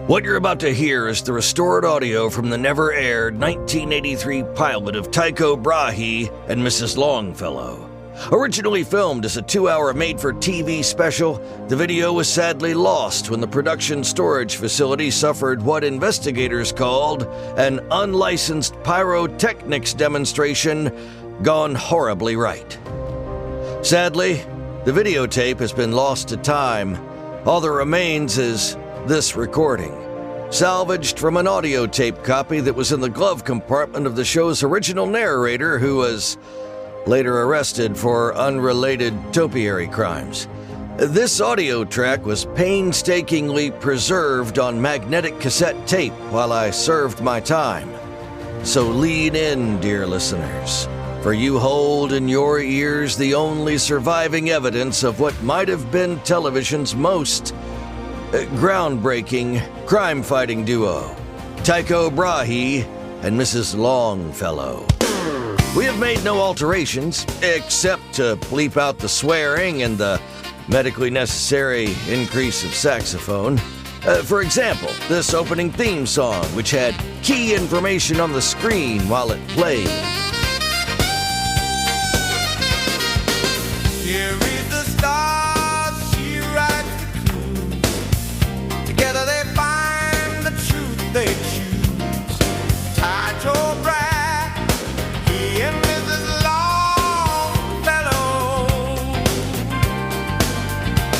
What you're about to hear is the restored audio from the never-aired 1983 pilot of Tycho Brahe and Mrs. Longfellow. Originally filmed as a 2-hour made-for-TV special, the video was sadly lost when the production storage facility suffered what investigators called an unlicensed pyrotechnics demonstration gone horribly right. Sadly, the videotape has been lost to time. All that remains is this recording, salvaged from an audio tape copy that was in the glove compartment of the show's original narrator, who was later arrested for unrelated topiary crimes. This audio track was painstakingly preserved on magnetic cassette tape while I served my time. So lean in, dear listeners, for you hold in your ears the only surviving evidence of what might have been television's most groundbreaking crime-fighting duo, Tycho Brahe and Mrs. Longfellow. We have made no alterations, except to bleep out the swearing and the medically necessary increase of saxophone. For example, this opening theme song, which had key information on the screen while it played. Here read the stars, she writes the clues. Together they find the truth they choose. Tycho Brahe, he and Mrs. Longfellow.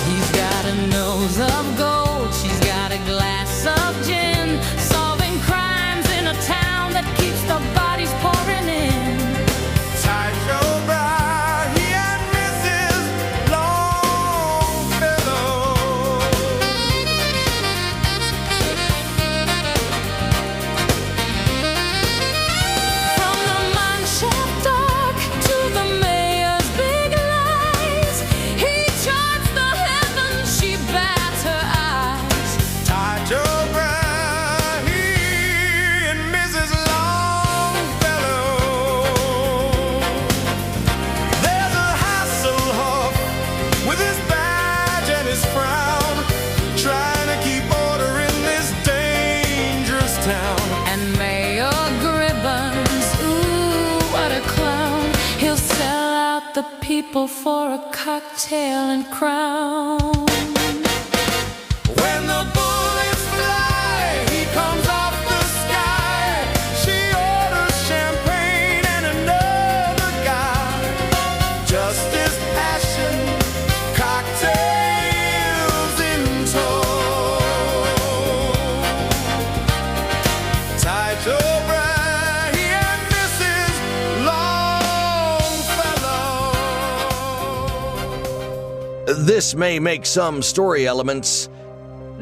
He's got a nose of gold, she's got a glass of gin, solving crimes in a town that keeps the bodies pouring in. Tycho Brahe, he and Mrs. Longfellow. From the mineshaft dark to the mayor's big lies, he charts the heavens, she bats her eyes. Tycho Brahe and Mrs. Longfellow. There's a Hasselhoff with his badge and his frown, trying to keep order in this dangerous town. And Mayor Gribbons, ooh, what a clown. He'll sell out the people for a cocktail and crown. When the bullets fly, he comes off the sky. She orders champagne and another guy. Justice, passion, cocktails in tow. Tycho Brahe and Mrs. Longfellow. This may make some story elements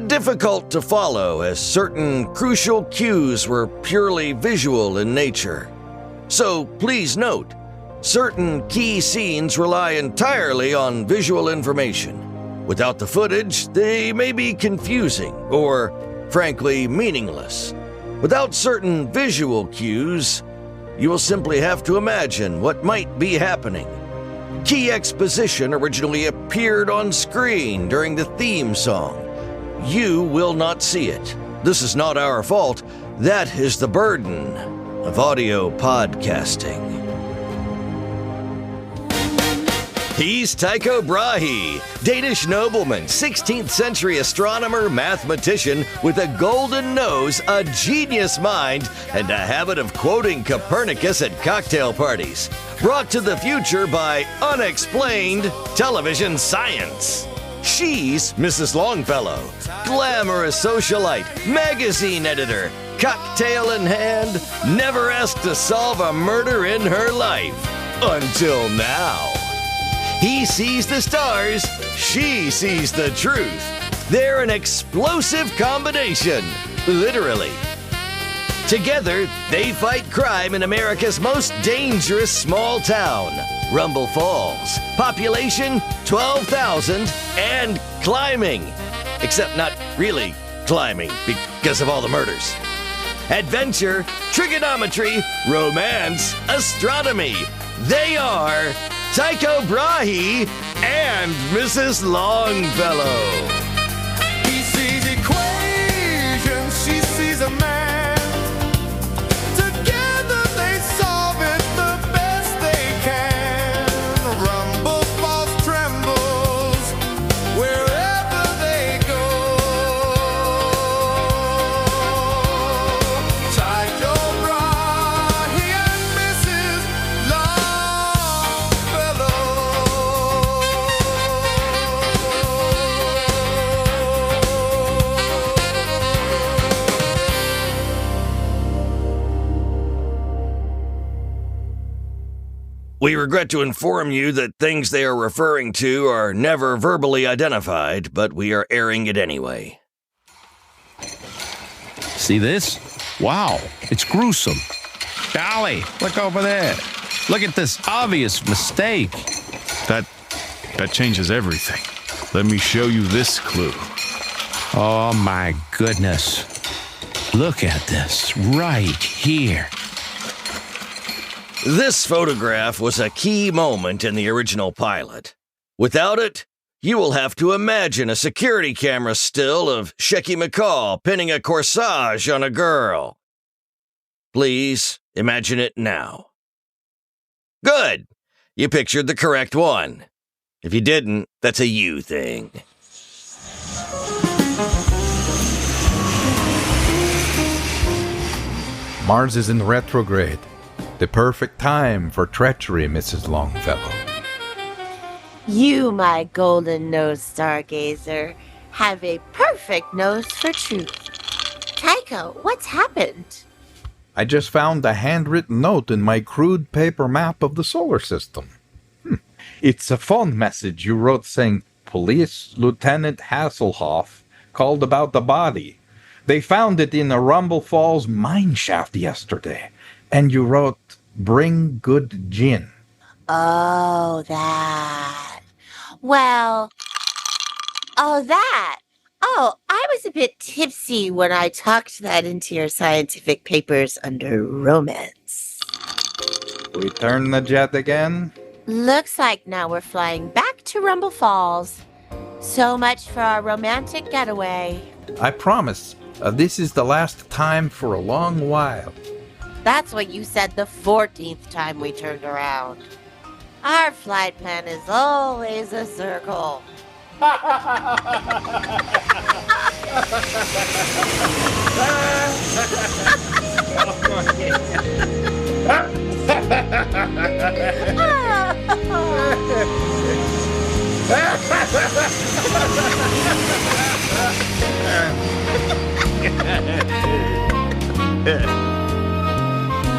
difficult to follow, as certain crucial cues were purely visual in nature. So please note, certain key scenes rely entirely on visual information. Without the footage, they may be confusing or, frankly, meaningless. Without certain visual cues, you will simply have to imagine what might be happening. Key exposition originally appeared on screen during the theme song. You will not see it. This is not our fault. That is the burden of audio podcasting. He's Tycho Brahe, Danish nobleman, 16th century astronomer, mathematician with a golden nose, a genius mind, and a habit of quoting Copernicus at cocktail parties. Brought to the future by unexplained television science. She's Mrs. Longfellow, glamorous socialite, magazine editor, cocktail in hand, never asked to solve a murder in her life. Until now. He sees the stars, she sees the truth. They're an explosive combination, literally. Together, they fight crime in America's most dangerous small town, Rumble Falls. Population 12,000 and climbing. Except not really climbing because of all the murders. Adventure, trigonometry, romance, astronomy. They are Tycho Brahe and Mrs. Longfellow. He sees equations We regret to inform you that things they are referring to are never verbally identified, but we are airing it anyway. See this? Wow, it's gruesome. Golly, look over there. Look at this obvious mistake. That changes everything. Let me show you this clue. Oh my goodness. Look at this right here. This photograph was a key moment in the original pilot. Without it, you will have to imagine a security camera still of Shecky McCall pinning a corsage on a girl. Please imagine it now. Good! You pictured the correct one. If you didn't, that's a you thing. Mars is in retrograde. The perfect time for treachery, Mrs. Longfellow. You, my golden-nosed stargazer, have a perfect nose for truth. Tycho, what's happened? I just found a handwritten note in my crude paper map of the solar system. It's a phone message you wrote saying, Police Lieutenant Hasselhoff called about the body. They found it in a Rumble Falls mine shaft yesterday. And you wrote, bring good gin. Oh, that. Well, that. Oh, I was a bit tipsy when I tucked that into your scientific papers under romance. Return the jet again? Looks like now we're flying back to Rumble Falls. So much for our romantic getaway. I promise, this is the last time for a long while. That's what you said the 14th time we turned around. Our flight plan is always a circle.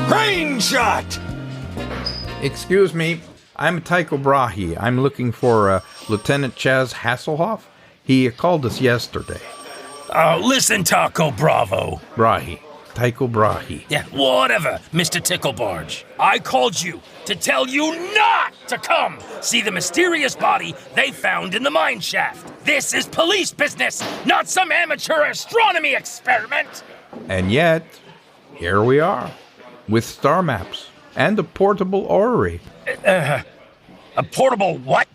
Crane shot! Excuse me, I'm Tycho Brahe. I'm looking for Lieutenant Chaz Hasselhoff. He called us yesterday. Oh, listen, Taco Bravo. Brahe. Tycho Brahe. Yeah, whatever, Mr. Ticklebarge. I called you to tell you not to come see the mysterious body they found in the mine shaft. This is police business, not some amateur astronomy experiment. And yet, here we are, with star maps and a portable orrery. A portable what?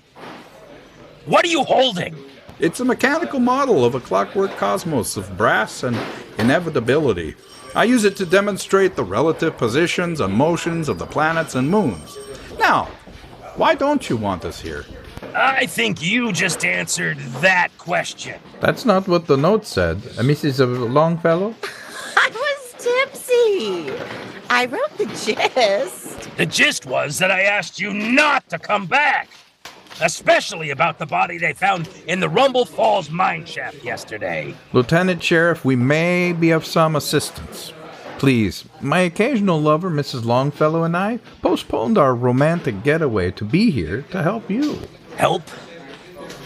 What are you holding? It's a mechanical model of a clockwork cosmos of brass and inevitability. I use it to demonstrate the relative positions and motions of the planets and moons. Now, why don't you want us here? I think you just answered that question. That's not what the note said. Mrs. Longfellow? I was tipsy. I wrote the gist. The gist was that I asked you not to come back. Especially about the body they found in the Rumble Falls mine shaft yesterday. Lieutenant Sheriff, we may be of some assistance. Please, my occasional lover, Mrs. Longfellow, and I postponed our romantic getaway to be here to help you. Help?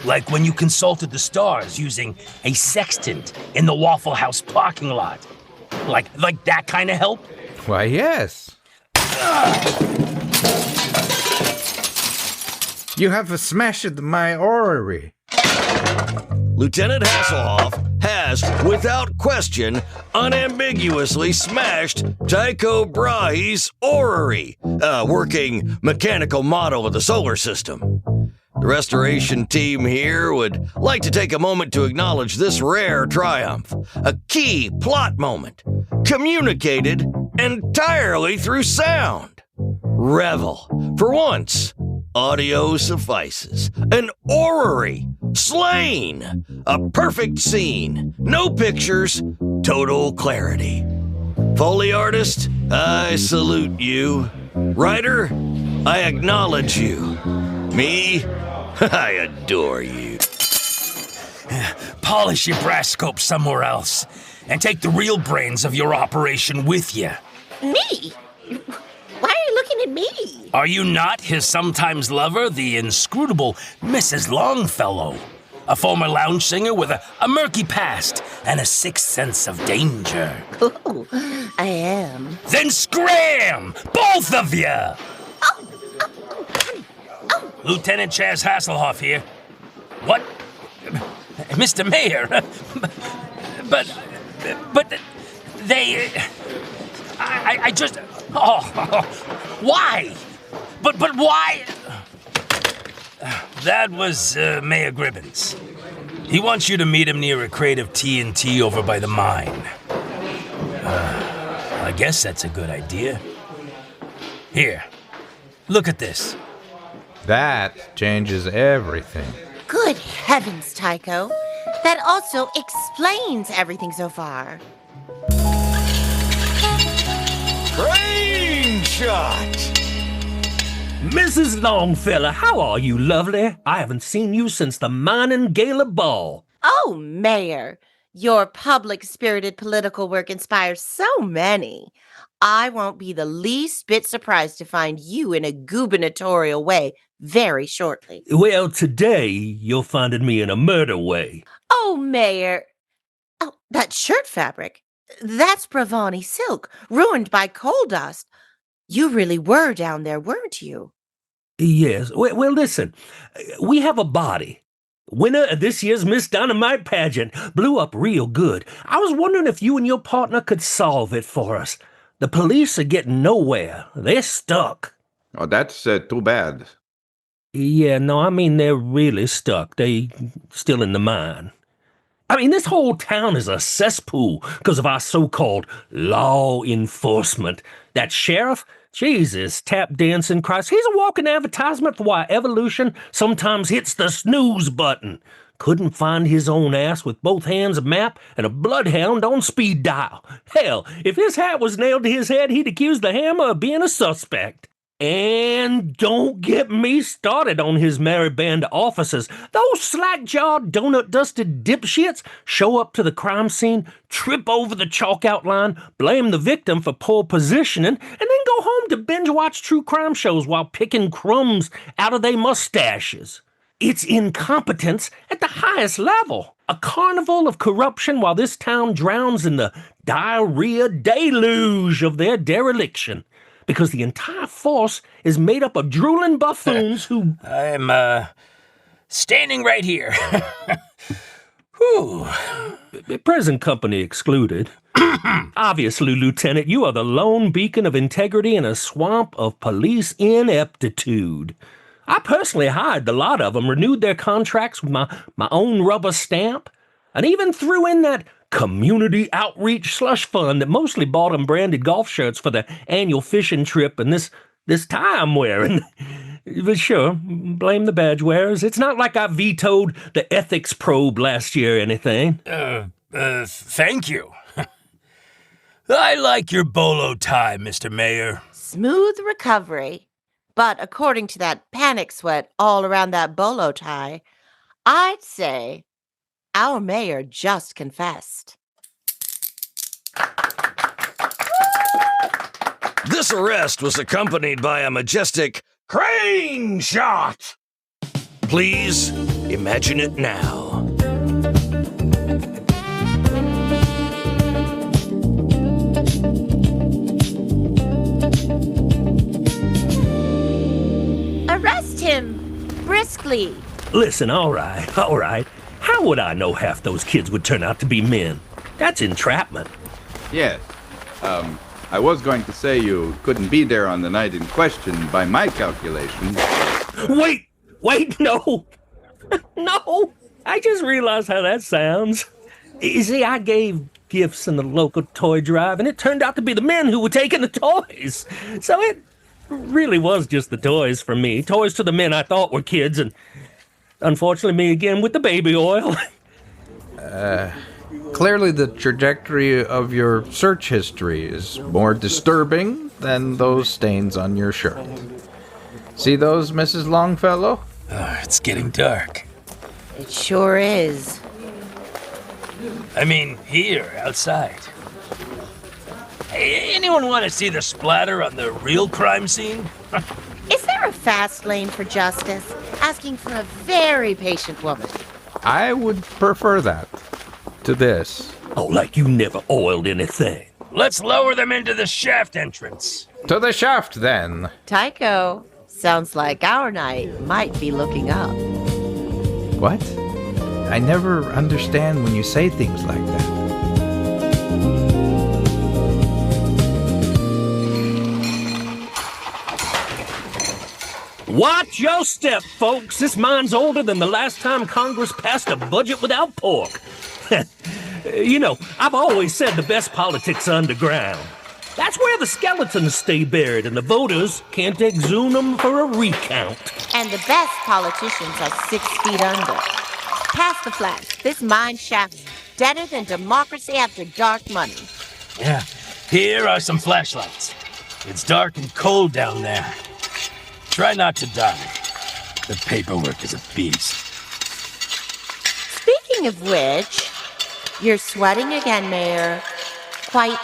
Like when you consulted the stars using a sextant in the Waffle House parking lot. Like that kind of help? Why, yes. You have smashed my orrery. Lieutenant Hasselhoff has, without question, unambiguously smashed Tycho Brahe's orrery, a working mechanical model of the solar system. The restoration team here would like to take a moment to acknowledge this rare triumph, a key plot moment, communicated entirely through sound. Revel. For once, audio suffices. An orrery. Slain. A perfect scene. No pictures. Total clarity. Foley artist, I salute you. Writer, I acknowledge you. Me, I adore you. Polish your brass scope somewhere else and take the real brains of your operation with you. Me? Why are you looking wanted me. Are you not his sometimes lover, the inscrutable Mrs. Longfellow? A former lounge singer with a murky past and a sixth sense of danger. Ooh, I am. Then scram! Both of you! Lieutenant Chaz Hasselhoff here. What? Mr. Mayor? But they... I just... Oh, why? But why? That was Mayor Gribbons. He wants you to meet him near a crate of TNT over by the mine. I guess that's a good idea. Here, look at this. That changes everything. Good heavens, Tycho. That also explains everything so far. Crane shot! Mrs. Longfellow, how are you, lovely? I haven't seen you since the mining gala ball. Oh, Mayor, your public-spirited political work inspires so many. I won't be the least bit surprised to find you in a gubernatorial way very shortly. Well, today you're finding me in a murder way. Oh, Mayor. Oh, that shirt fabric. That's Bravani silk, ruined by coal dust. You really were down there, weren't you? Yes. Well, listen, we have a body. Winner of this year's Miss Dynamite pageant. Blew up real good. I was wondering if you and your partner could solve it for us. The police are getting nowhere. They're stuck. Oh, that's too bad. Yeah, no, I mean, they're really stuck. They still in the mine. I mean, this whole town is a cesspool because of our so-called law enforcement. That sheriff, Jesus, tap dancing Christ, he's a walking advertisement for why evolution sometimes hits the snooze button. Couldn't find his own ass with both hands a map and a bloodhound on speed dial. Hell, if his hat was nailed to his head, he'd accuse the hammer of being a suspect. And don't get me started on his merry band of officers. Those slack-jawed, donut-dusted dipshits show up to the crime scene, trip over the chalk outline, blame the victim for poor positioning, and then go home to binge-watch true crime shows while picking crumbs out of their mustaches. It's incompetence at the highest level. A carnival of corruption while this town drowns in the diarrhea deluge of their dereliction. Because the entire force is made up of drooling buffoons who... I'm, standing right here. Whew. Present company excluded. Obviously, Lieutenant, you are the lone beacon of integrity in a swamp of police ineptitude. I personally hired the lot of them, renewed their contracts with my own rubber stamp, and even threw in that community outreach slush fund that mostly bought them branded golf shirts for the annual fishing trip and this tie I'm wearing. But sure, blame the badge wearers. It's not like I vetoed the ethics probe last year or anything. Thank you. I like your bolo tie, Mr. Mayor. Smooth recovery. But according to that panic sweat all around that bolo tie, I'd say our mayor just confessed. This arrest was accompanied by a majestic crane shot. Please imagine it now. Arrest him briskly. Listen, all right. How would I know half those kids would turn out to be men? That's entrapment. Yes. I was going to say you couldn't be there on the night in question by my calculations. Wait, no. No. I just realized how that sounds. You see, I gave gifts in the local toy drive, and it turned out to be the men who were taking the toys. So it really was just the toys for me. Toys to the men I thought were kids, and unfortunately me again with the baby oil. Clearly the trajectory of your search history is more disturbing than those stains on your shirt. See those, Mrs. Longfellow? It's getting dark. It sure is. I mean, here, outside. Anyone want to see the splatter on the real crime scene? Is there a fast lane for justice? Asking for a very patient woman. I would prefer that to this. Oh, like you never oiled anything. Let's lower them into the shaft entrance. To the shaft, then. Tycho, sounds like our night might be looking up. What? I never understand when you say things like that. Watch your step, folks. This mine's older than the last time Congress passed a budget without pork. You know, I've always said the best politics are underground. That's where the skeletons stay buried and the voters can't exhume them for a recount. And the best politicians are 6 feet under. Pass the flash. This mine shaft's deader than democracy after dark money. Yeah, here are some flashlights. It's dark and cold down there. Try not to die. The paperwork is a beast. Speaking of which, you're sweating again, Mayor. Quite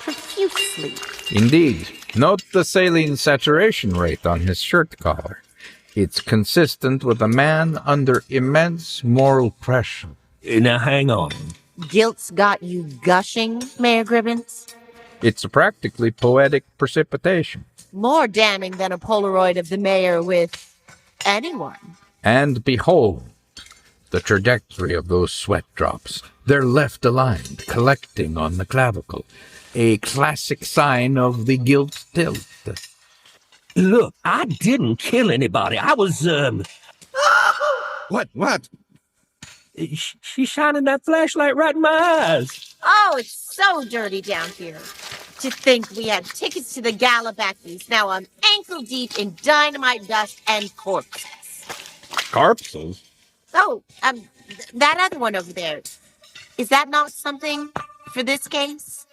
profusely. Indeed. Note the saline saturation rate on his shirt collar. It's consistent with a man under immense moral pressure. Now, hang on. Guilt's got you gushing, Mayor Gribbons? It's a practically poetic precipitation. More damning than a Polaroid of the mayor with anyone. And behold, the trajectory of those sweat drops. They're left aligned, collecting on the clavicle. A classic sign of the guilt tilt. Look, I didn't kill anybody. I was, What? She's shining that flashlight right in my eyes. Oh, it's so dirty down here. To think we had tickets to the gala back east. Now I'm ankle deep in dynamite dust and corpses. Corpses? Oh, that other one over there. Is that not something for this case?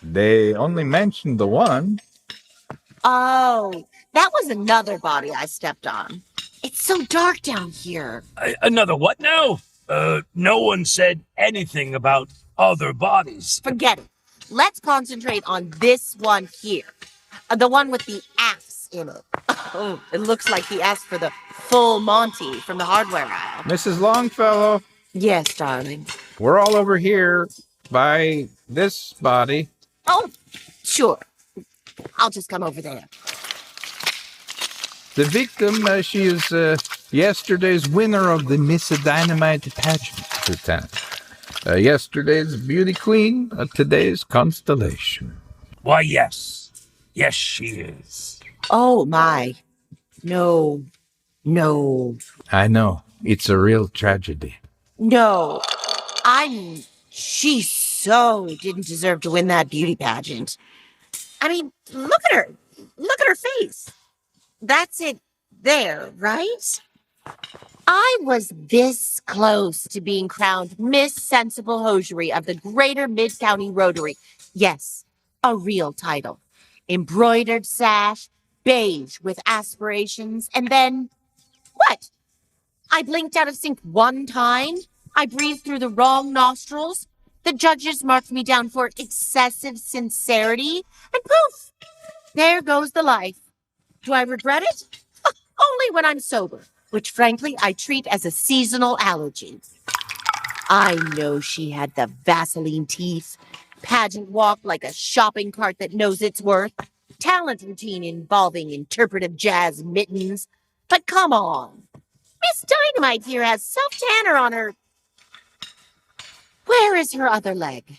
They only mentioned the one. Oh, that was another body I stepped on. It's so dark down here. Another what now? No one said anything about other bodies. Forget it. Let's concentrate on this one here. The one with the axe in it. Oh, it looks like he asked for the full Monty from the hardware aisle. Mrs. Longfellow, Yes, darling. we're all over here by this body. Oh, sure. I'll just come over there. The victim, she is yesterday's winner of the Miss Dynamite pageant, Lieutenant. Yesterday's beauty queen, today's constellation. Why, yes. Yes, she is. Oh, my. No. I know, it's a real tragedy. No. I mean, she so didn't deserve to win that beauty pageant. I mean, look at her. Look at her face. That's it there, right? I was this close to being crowned Miss Sensible Hosiery of the Greater Mid-County Rotary. Yes, a real title. Embroidered sash, beige with aspirations, and then... What? I blinked out of sync one time. I breathed through the wrong nostrils. The judges marked me down for excessive sincerity, and poof! There goes the life. Do I regret it? Only when I'm sober, which frankly I treat as a seasonal allergy. I know she had the Vaseline teeth, pageant walk like a shopping cart that knows its worth, talent routine involving interpretive jazz mittens. But come on. Miss Dynamite here has self-tanner on her. Where is her other leg?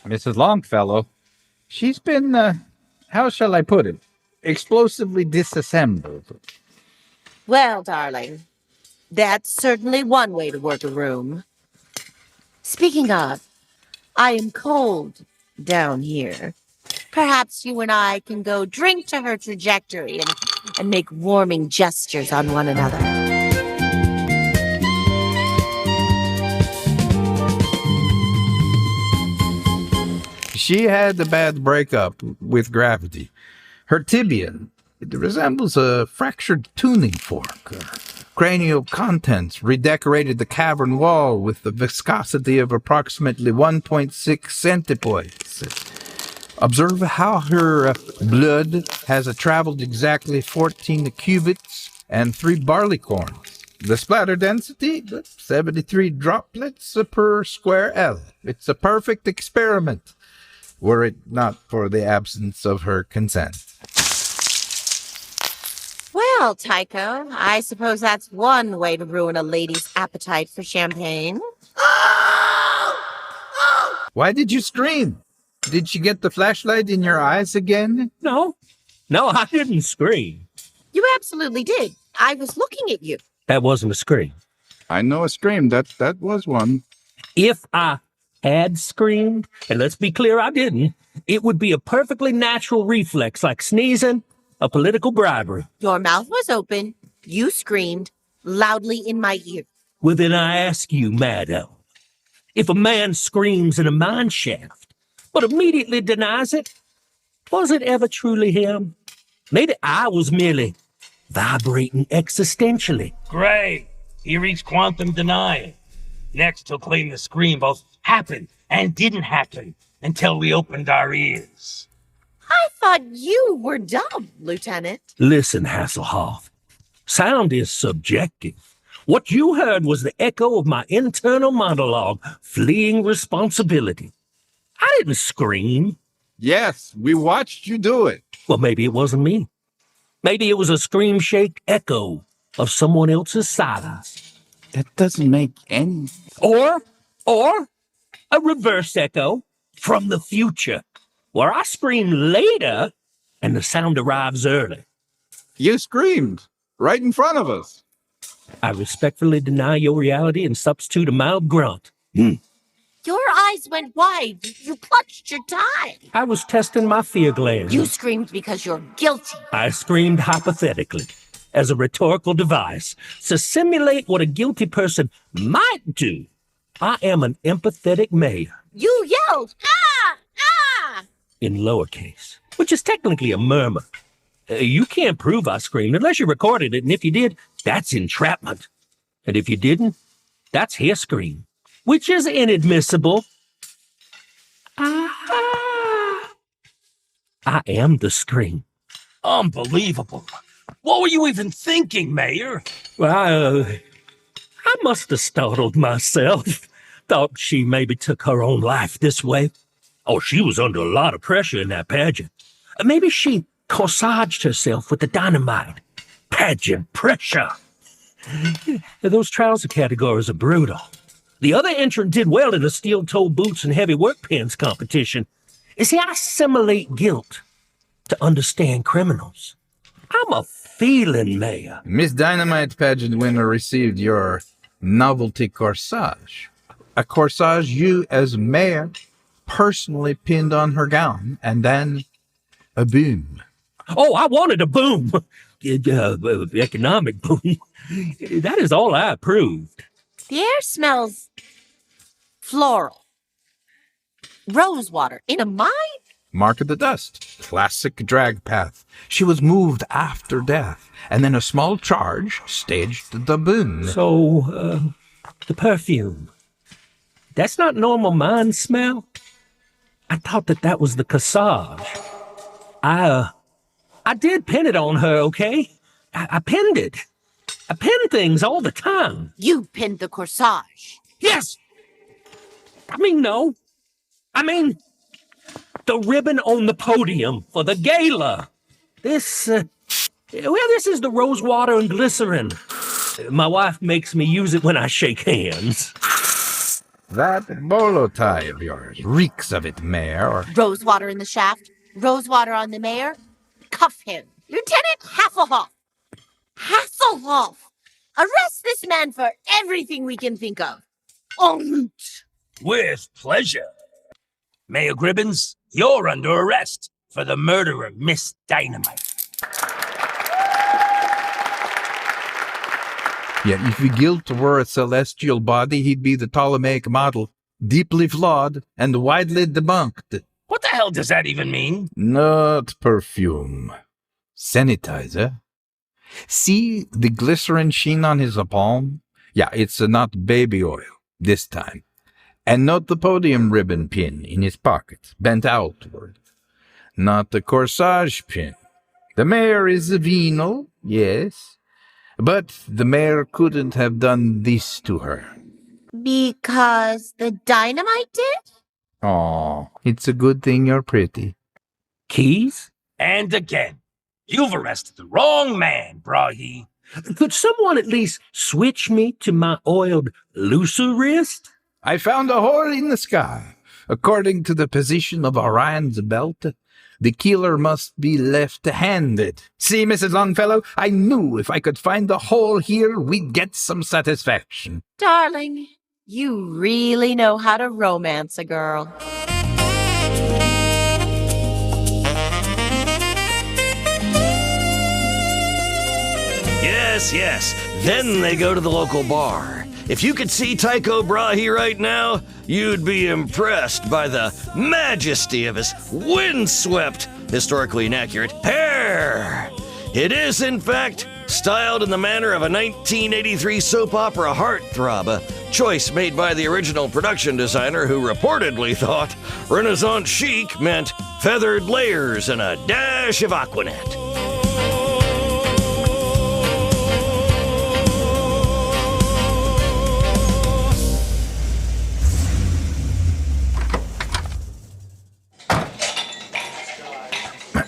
Mrs. Longfellow, she's been, how shall I put it, explosively disassembled. Well, darling, that's certainly one way to work a room. Speaking of, I am cold down here. Perhaps you and I can go drink to her trajectory and make warming gestures on one another. She had a bad breakup with gravity. Her tibia, it resembles a fractured tuning fork. Cranial contents redecorated the cavern wall with the viscosity of approximately 1.6 centipoids. Observe how her blood has traveled exactly 14 cubits and 3 barleycorns. The splatter density, 73 droplets per square L. It's a perfect experiment, were it not for the absence of her consent. Well, Tycho, I suppose that's one way to ruin a lady's appetite for champagne. Why did you scream? Did she get the flashlight in your eyes again? No, I didn't scream. You absolutely did. I was looking at you. That wasn't a scream. I know a scream. That was one. If I had screamed, and let's be clear, I didn't, it would be a perfectly natural reflex like sneezing or political bribery. Your mouth was open. You screamed loudly in my ear. Well, then I ask you, madam, if a man screams in a mine shaft, but immediately denies it, was it ever truly him? Maybe I was merely vibrating existentially. Great. He reached quantum denial. Next, he'll claim the scream both happened and didn't happen until we opened our ears. I thought you were dumb, Lieutenant. Listen, Hasselhoff, sound is subjective. What you heard was the echo of my internal monologue, fleeing responsibility. I didn't scream. Yes, we watched you do it. Well, maybe it wasn't me. Maybe it was a scream-shake echo of someone else's silence. That doesn't make any... Or a reverse echo from the future, where I scream later and the sound arrives early. You screamed right in front of us. I respectfully deny your reality and substitute a mild grunt. Your eyes went wide. You clutched your tie. I was testing my fear glands. You screamed because you're guilty. I screamed hypothetically, as a rhetorical device, to simulate what a guilty person might do. I am an empathetic mayor. You yelled, ah, ah! In lowercase, which is technically a murmur. You can't prove I screamed unless you recorded it, and if you did, that's entrapment. And if you didn't, that's hair scream, which is inadmissible. I am the scream. Unbelievable. What were you even thinking, Mayor? Well, I must have startled myself. Thought she maybe took her own life this way. Oh, she was under a lot of pressure in that pageant. Maybe she corsaged herself with the dynamite. Pageant pressure. Those trouser categories are brutal. The other entrant did well in the steel-toed boots and heavy work pants competition. You see, I assimilate guilt to understand criminals. I'm a feeling mayor. Miss Dynamite pageant winner received your novelty corsage. A corsage you, as mayor, personally pinned on her gown, and then a boom. Oh, I wanted a boom. Economic boom. That is all I approved. The air smells floral. Rosewater in a mine? Mark of the Dust. Classic drag path. She was moved after death, and then a small charge staged the boom. So, the perfume. That's not normal mine smell? I thought that was the corsage. I did pin it on her, okay? I pinned it. I pin things all the time. You pinned the corsage. Yes! No. The ribbon on the podium for the gala. This is the rosewater and glycerin. My wife makes me use it when I shake hands. That bolo tie of yours reeks of it, Mayor. Rosewater in the shaft. Rosewater on the mayor. Cuff him. Lieutenant Hasselhoff. Hasselhoff. Arrest this man for everything we can think of. With pleasure. Mayor Gribbons, you're under arrest for the murder of Miss Dynamite. Yet if the guilt were a celestial body, he'd be the Ptolemaic model, deeply flawed and widely debunked. What the hell does that even mean? Not perfume. Sanitizer. See the glycerin sheen on his palm? Yeah, it's not baby oil, this time. And note the podium ribbon pin in his pocket, bent outward. not the corsage pin. The mayor is venal, yes, but the mayor couldn't have done this to her. Because the dynamite did? Aw, it's a good thing you're pretty. Keys? And again, you've arrested the wrong man, Brahe. Could someone at least switch me to my oiled looser wrist? I found a hole in the sky. According to the position of Orion's belt, the killer must be left-handed. See, Mrs. Longfellow, I knew if I could find the hole here, we'd get some satisfaction. Darling, you really know how to romance a girl. Yes, yes. Then they go to the local bar. If you could see Tycho Brahe right now, you'd be impressed by the majesty of his windswept, historically inaccurate hair. It is, in fact, styled in the manner of a 1983 soap opera heartthrob, a choice made by the original production designer who reportedly thought Renaissance chic meant feathered layers and a dash of Aquanet.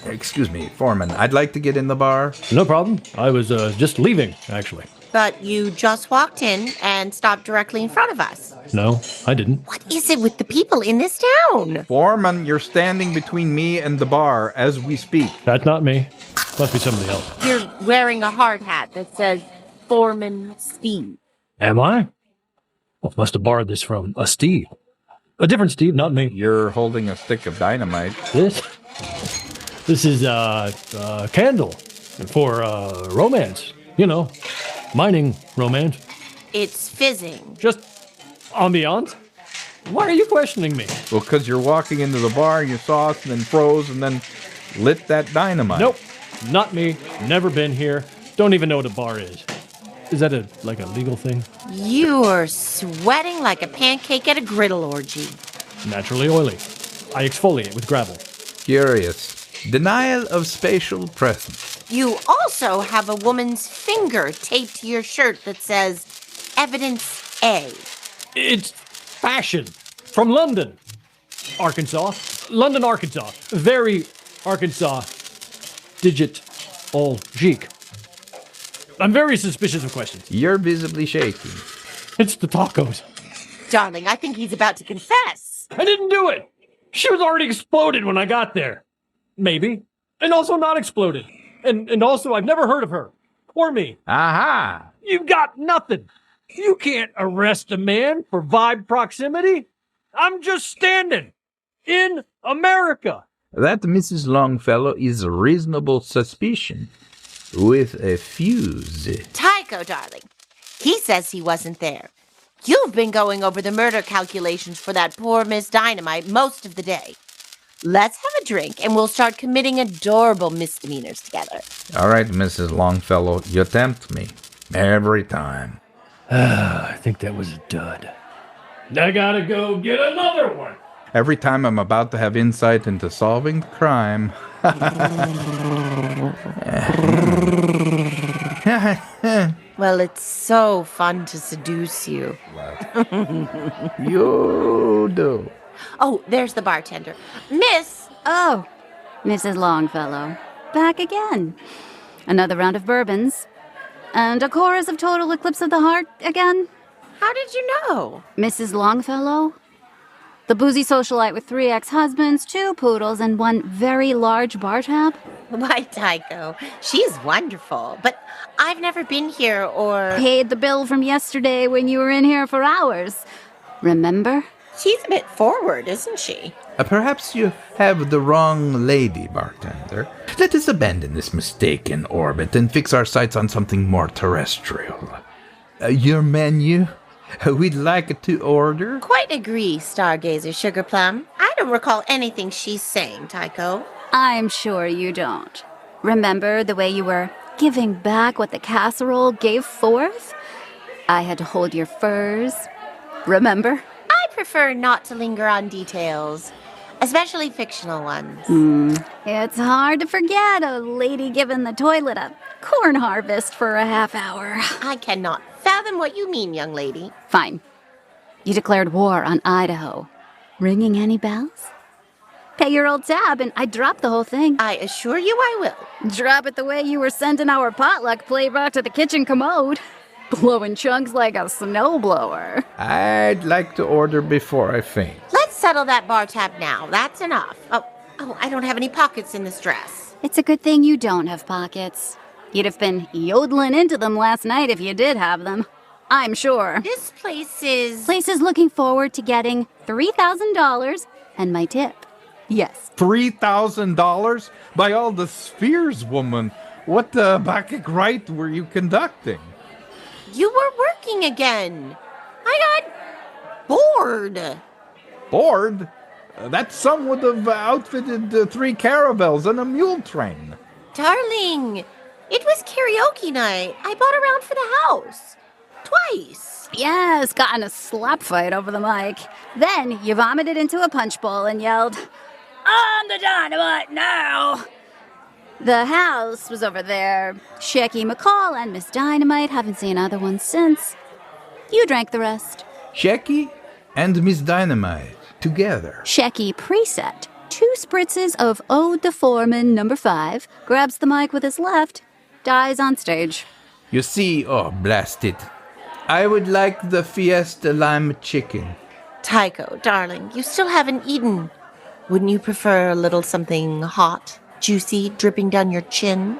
Excuse me, foreman, I'd like to get in the bar. No problem. I was just leaving, actually. But you just walked in and stopped directly in front of us. No, I didn't. What is it with the people in this town? Foreman, you're standing between me and the bar as we speak. That's not me. Must be somebody else. You're wearing a hard hat that says Foreman Steve. Am I? Well, must have borrowed this from a Steve. A different Steve, not me. You're holding a stick of dynamite. This is a candle for romance. You know, mining romance. It's fizzing. Just ambiance. Why are you questioning me? Well, because you're walking into the bar and you saw us and then froze and then lit that dynamite. Nope, not me. Never been here. Don't even know what a bar is. Is that a legal thing? You're sweating like a pancake at a griddle orgy. Naturally oily. I exfoliate with gravel. Curious. Denial of spatial presence. You also have a woman's finger taped to your shirt that says Evidence A. It's fashion from London, Arkansas. London, Arkansas. Very Arkansas. Digit all chic. I'm very suspicious of questions. You're visibly shaking. It's the tacos. Darling, I think he's about to confess. I didn't do it. She was already exploded when I got there. Maybe. And also not exploded. And also I've never heard of her. Or me. Aha! You got nothing. You can't arrest a man for vibe proximity. I'm just standing in America. That Mrs. Longfellow is a reasonable suspicion with a fuse. Tycho, darling. He says he wasn't there. You've been going over the murder calculations for that poor Miss Dynamite most of the day. Let's have a drink and we'll start committing adorable misdemeanors together. All right, Mrs. Longfellow, you tempt me. Every time. I think that was a dud. I gotta go get another one. Every time I'm about to have insight into solving the crime. Well, it's so fun to seduce you. You do. Oh, there's the bartender. Miss! Oh, Mrs. Longfellow. Back again. Another round of bourbons. And a chorus of Total Eclipse of the Heart again. How did you know? Mrs. Longfellow? The boozy socialite with 3 ex-husbands, 2 poodles, and 1 very large bar tab? Why, Tycho, she's wonderful, but I've never been here or... Paid the bill from yesterday when you were in here for hours. Remember? She's a bit forward, isn't she? Perhaps you have the wrong lady, bartender. Let us abandon this mistaken orbit and fix our sights on something more terrestrial. Your menu? We'd like to order. Quite agree, Stargazer Sugarplum. I don't recall anything she's saying, Tycho. I'm sure you don't. Remember the way you were giving back what the casserole gave forth? I had to hold your furs. Remember? I prefer not to linger on details. especially fictional ones. It's hard to forget a lady giving the toilet a corn harvest for a half hour. I cannot fathom what you mean, young lady. Fine. You declared war on Idaho. Ringing any bells? Pay your old tab and I'd drop the whole thing. I assure you I will. Drop it the way you were sending our potluck playback to the kitchen commode. Blowing chunks like a snowblower. I'd like to order before I faint. Let's settle that bar tab now. That's enough. Oh, I don't have any pockets in this dress. It's a good thing you don't have pockets. You'd have been yodeling into them last night if you did have them. I'm sure. This place is... Place is looking forward to getting $3,000 and my tip. Yes. $3,000? By all the spheres, woman. What the Bacchic rite were you conducting? You were working again. I got bored. Bored? That sum would have outfitted 3 caravels and a mule train. Darling, it was karaoke night. I bought a round for the house. Twice. Yes, got in a slap fight over the mic. Then you vomited into a punch bowl and yelled, "I'm the dynamite now!" The house was over there. Shecky McCall and Miss Dynamite, haven't seen other ones since. You drank the rest. Shecky and Miss Dynamite together. Shecky preset. 2 spritzes of Ode to Foreman No. 5, grabs the mic with his left, dies on stage. You see, oh, blast it. I would like the Fiesta Lime Chicken. Tycho, darling, you still haven't eaten. Wouldn't you prefer a little something hot, juicy, dripping down your chin?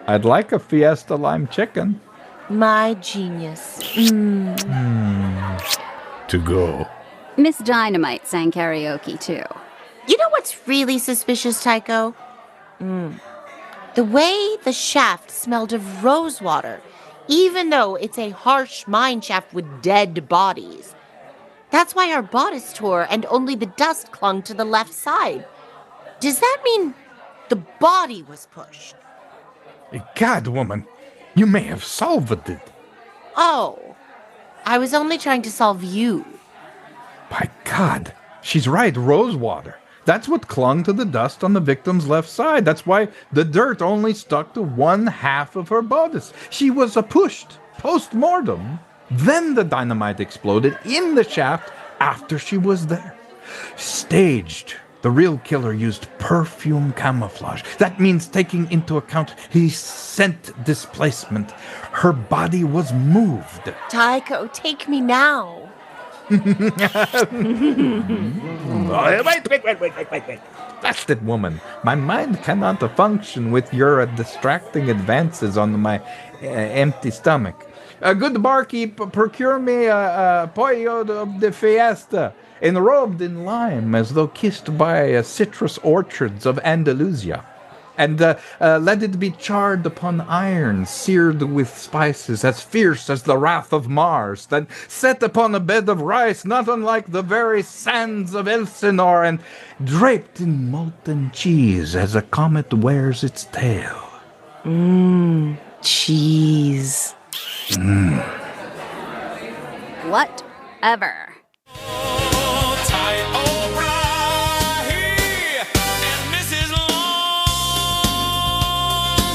I'd like a Fiesta Lime Chicken. My genius. To go. Miss Dynamite sang karaoke, too. You know what's really suspicious, Tycho? The way the shaft smelled of rosewater, even though it's a harsh mine shaft with dead bodies. That's why our bodice tore and only the dust clung to the left side. Does that mean the body was pushed? God, woman, you may have solved it. Oh, I was only trying to solve you. By God, she's right, rosewater. That's what clung to the dust on the victim's left side. That's why the dirt only stuck to 1/2 of her bodice. She was pushed post-mortem. Then the dynamite exploded in the shaft after she was there. Staged. The real killer used perfume camouflage. That means taking into account his scent displacement. Her body was moved. Tycho, take me now. Wait. Blasted woman. My mind cannot function with your distracting advances on my empty stomach. Good barkeep, procure me a pollo of the fiesta, enrobed in lime as though kissed by citrus orchards of Andalusia. And let it be charred upon iron, seared with spices as fierce as the wrath of Mars, then set upon a bed of rice not unlike the very sands of Elsinore, and draped in molten cheese as a comet wears its tail. Cheese. Whatever. Tycho Brahe and Mrs.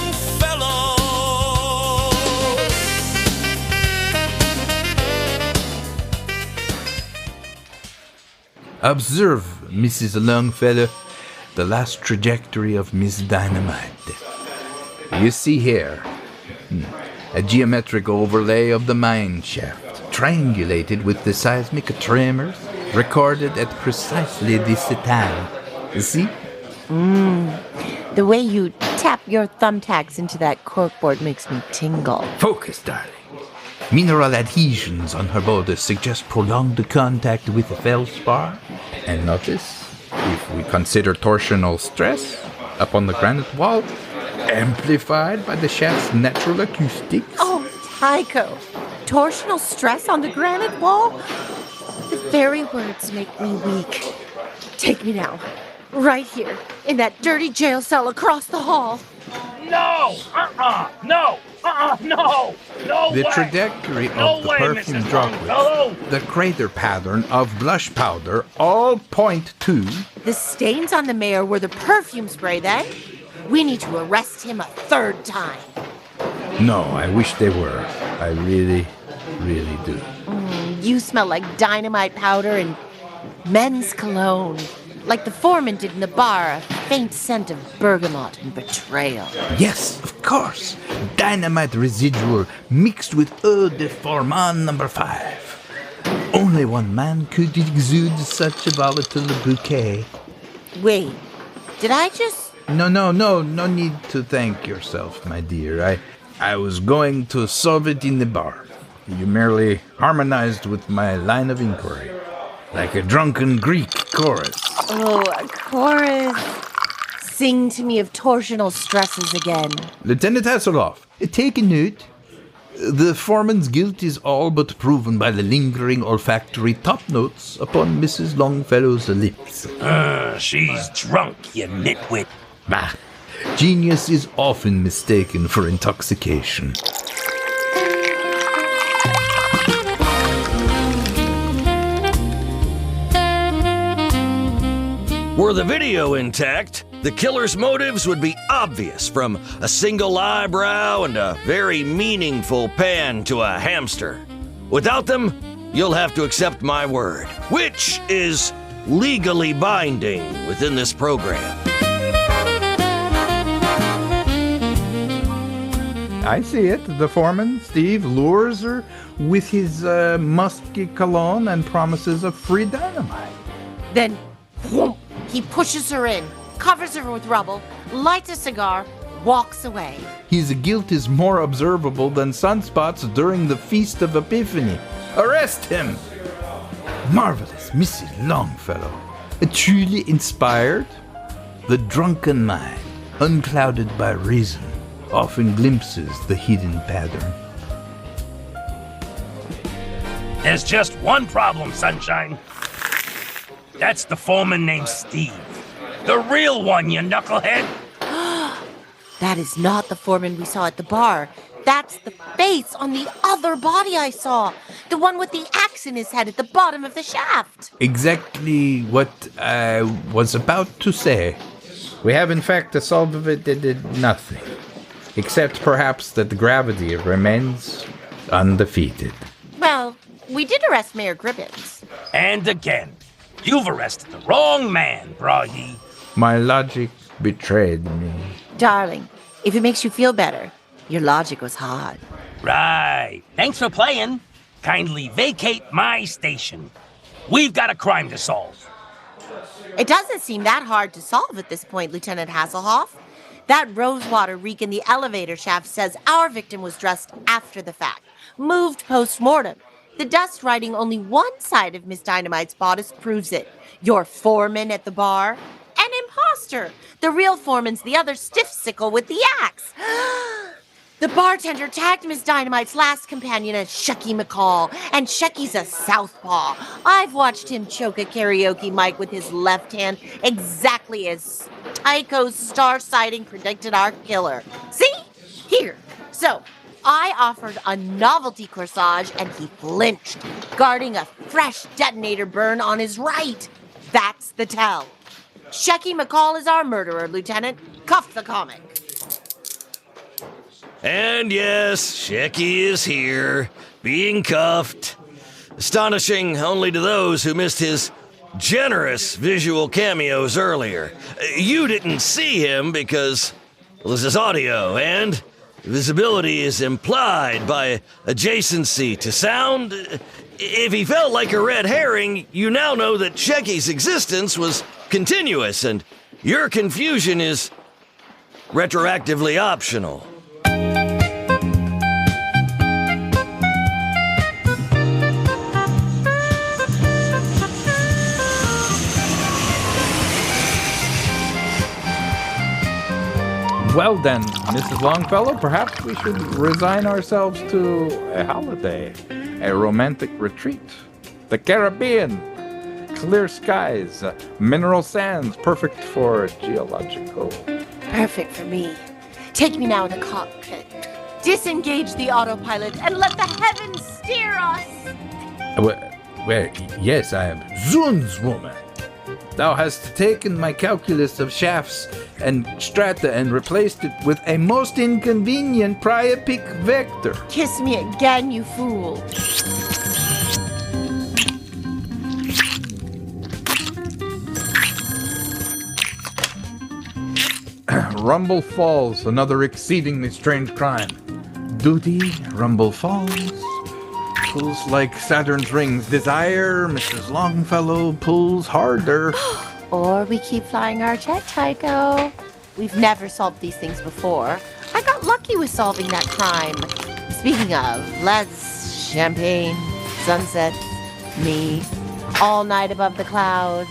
Longfellow. Observe, Mrs. Longfellow, the last trajectory of Miss Dynamite. You see here a geometric overlay of the mine shaft, triangulated with the seismic tremors recorded at precisely this time. You see? The way you tap your thumbtacks into that corkboard makes me tingle. Focus, darling. Mineral adhesions on her bodice suggest prolonged contact with the feldspar. And notice, if we consider torsional stress upon the granite wall, amplified by the shaft's natural acoustics. Oh, Tycho, torsional stress on the granite wall? The very words make me weak. Take me now, right here, in that dirty jail cell across the hall. No! No! No! No The way! trajectory No of the way, perfume Mrs. droplets, Longfellow! the crater pattern of blush powder all point to... The stains on the mayor were the perfume spray, then? We need to arrest him a third time. No, I wish they were. I really, really do. You smell like dynamite powder and men's cologne. Like the foreman did in the bar, a faint scent of bergamot and betrayal. Yes, of course. Dynamite residual mixed with eau de foreman number 5. Only one man could exude such a volatile bouquet. Wait, did I just... No need to thank yourself, my dear. I was going to solve it in the bar. You merely harmonized with my line of inquiry. Like a drunken Greek chorus. Oh, a chorus. Sing to me of torsional stresses again. Lieutenant Hasselhoff, take a note. The foreman's guilt is all but proven by the lingering olfactory top notes upon Mrs. Longfellow's lips. She's drunk, you nitwit. Bah, genius is often mistaken for intoxication. Were the video intact, the killer's motives would be obvious, from a single eyebrow and a very meaningful pan to a hamster. Without them, you'll have to accept my word, which is legally binding within this program. I see it. The foreman, Steve, lures her with his musky cologne and promises a free dynamite. Then, whoomp, he pushes her in, covers her with rubble, lights a cigar, walks away. His guilt is more observable than sunspots during the Feast of Epiphany. Arrest him! Marvelous Mrs. Longfellow. Truly inspired? The drunken mind, unclouded by reason, often glimpses the hidden pattern. There's just one problem, Sunshine. That's the foreman named Steve. The real one, you knucklehead. That is not the foreman we saw at the bar. That's the face on the other body I saw. The one with the axe in his head at the bottom of the shaft. Exactly what I was about to say. We have in fact solved nothing. Except perhaps that the gravity remains undefeated. Well, we did arrest Mayor Gribbons. And again, you've arrested the wrong man, Brahe. My logic betrayed me. Darling, if it makes you feel better, your logic was hard. Right. Thanks for playing. Kindly vacate my station. We've got a crime to solve. It doesn't seem that hard to solve at this point, Lieutenant Hasselhoff. That rosewater reek in the elevator shaft says our victim was dressed after the fact, moved post-mortem. The dust riding only one side of Miss Dynamite's bodice proves it. Your foreman at the bar? An imposter. The real foreman's the other stiff sickle with the axe. The bartender tagged Miss Dynamite's last companion as Shecky McCall, and Shecky's a southpaw. I've watched him choke a karaoke mic with his left hand exactly as Tycho's star sighting predicted our killer. See? Here. So, I offered a novelty corsage and he flinched, guarding a fresh detonator burn on his right. That's the tell. Shecky McCall is our murderer, Lieutenant. Cuff the comic. And yes, Shecky is here, being cuffed. Astonishing only to those who missed his generous visual cameos earlier. You didn't see him because, well, this is audio, and visibility is implied by adjacency to sound. If he felt like a red herring, you now know that Shecky's existence was continuous, and your confusion is retroactively optional. Well then, Mrs. Longfellow, perhaps we should resign ourselves to a holiday, a romantic retreat. The Caribbean, clear skies, mineral sands, perfect for geological. Perfect for me. Take me now in the cockpit. disengage the autopilot and let the heavens steer us. Well, yes, I am Zun's woman. Thou hast taken my calculus of shafts and strata and replaced it with a most inconvenient priapic vector. Kiss me again, you fool. Rumble Falls, another exceedingly strange crime. Duty, Rumble Falls. Pulls like Saturn's rings. Desire, Mrs. Longfellow pulls harder. Or we keep flying our jet, Tycho. We've never solved these things before. I got lucky with solving that crime. Speaking of, let's champagne, sunsets, me, all night above the clouds.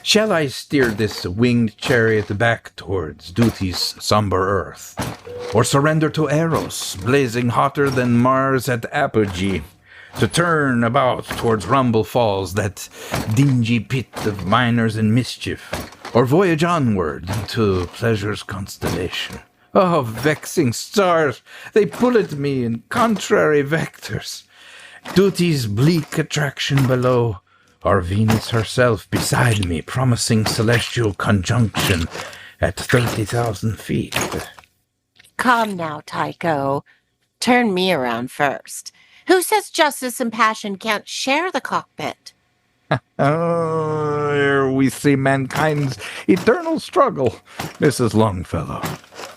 Shall I steer this winged chariot back towards duty's somber earth? Or surrender to Eros, blazing hotter than Mars at apogee? To turn about towards Rumble Falls, that dingy pit of miners and mischief? Or voyage onward into pleasure's constellation? Oh, vexing stars, they pull at me in contrary vectors. Duty's bleak attraction below, or Venus herself beside me, promising celestial conjunction at 30,000 feet. Come now, Tycho. Turn me around first. Who says justice and passion can't share the cockpit? Oh, here we see mankind's eternal struggle, Mrs. Longfellow.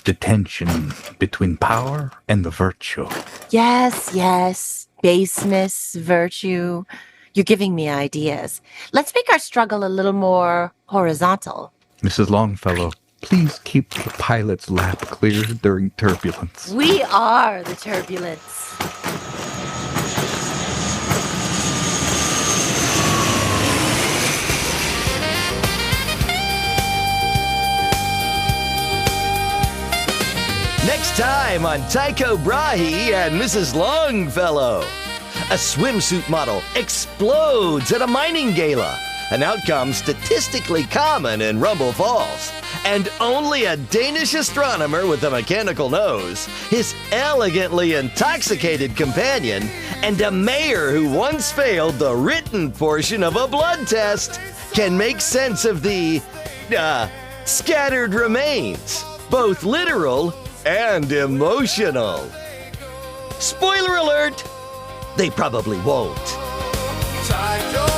The tension between power and the virtue. Yes, yes. Baseness, virtue. You're giving me ideas. Let's make our struggle a little more horizontal. Mrs. Longfellow, please keep the pilot's lap clear during turbulence. We are the turbulence. Next time on Tycho Brahe and Mrs. Longfellow. A swimsuit model explodes at a mining gala, an outcome statistically common in Rumble Falls. And only a Danish astronomer with a mechanical nose, his elegantly intoxicated companion, and a mayor who once failed the written portion of a blood test can make sense of the, scattered remains, both literal and emotional. Spoiler alert! They probably won't. Tycho